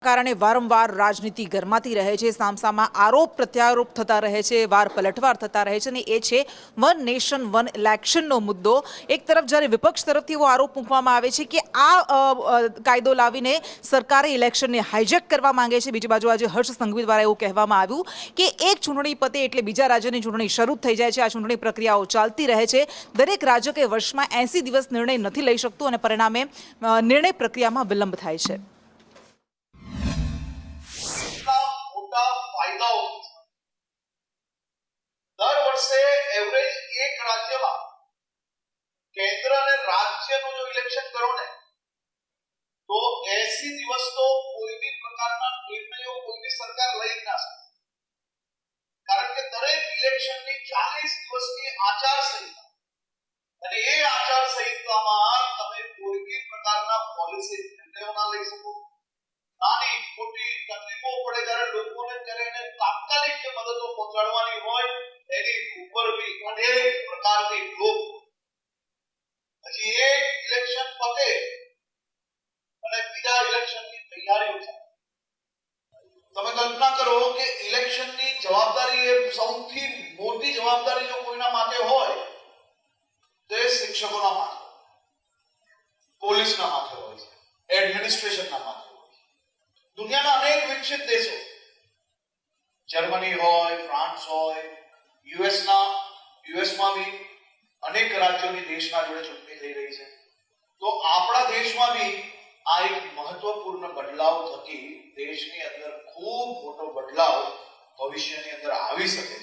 કારણે વારંવાર રાજનીતિ ગરમાતી રહે છે, સામસામા આરોપ પ્રત્યારોપ થતા રહે છે, વાર પલટવાર થતા રહે છે અને એ છે વન નેશન વન ઇલેક્શનનો મુદ્દો। એક તરફ જ્યારે વિપક્ષ તરફથી એવો આરોપ મૂકવામાં આવે છે કે આ કાયદો લાવીને સરકારે ઇલેક્શનને હાઇજેક કરવા માંગે છે, બીજી બાજુ આજે હર્ષ સંઘવી દ્વારા એવું કહેવામાં આવ્યું કે એક ચૂંટણી પતે એટલે બીજા રાજ્યની ચૂંટણી શરૂ થઈ જાય છે, આ ચૂંટણી પ્રક્રિયાઓ ચાલતી રહે છે। દરેક રાજ્ય કે વર્ષમાં 80 દિવસ નિર્ણય નથી લઈ શકતું અને પરિણામે નિર્ણય પ્રક્રિયામાં વિલંબ થાય છે। દર વર્ષે એવરેજ એક રાજ્યમાં કેન્દ્ર અને રાજ્યનું જો ઇલેક્શન કરો ને તો 80 દિવસ તો કોઈ બી પ્રકારના નિર્ણયો કોઈ બી સરકાર લઈ જ ના શકે, કારણ કે દરેક ઇલેક્શનની 40 દિવસની આચારસંહિતા અને એ આચારસંહિતામાં તમે કોઈ બી પ્રકારના પોલિસી નિર્ણયો ના લઈ શકો। નાની મોટી તકલીફો પડે ત્યારે લોકોને ત્યારે એને તાત્કાલિક જે મદદો પહોંચાડવાની હોય એની ઉપર બી અનેક પ્રકારની રોક। પછી એક ઇલેક્શન પતે અને બીજા ઇલેક્શનની તૈયારીઓ થાય। તમે કલ્પના કરો કે ઇલેક્શનની જવાબદારી એ સૌથી મોટી જવાબદારી જો કોઈના માથે હોય તો એ શિક્ષકોના માથે, પોલીસના માથે હોય છે, એડમિનિસ્ટ્રેશનના માથે। દુનિયાના અનેક વિકસિત દેશો, જર્મની હોય, ફ્રાન્સ હોય, યુએસમાં બી અનેક રાજ્યોની દેશના જોડે ચૂંટણી થઈ રહી છે, તો આપણા દેશમાં બી આ એક મહત્વપૂર્ણ બદલાવ થકી દેશની અંદર ખૂબ મોટો બદલાવ ભવિષ્યની અંદર આવી શકે છે।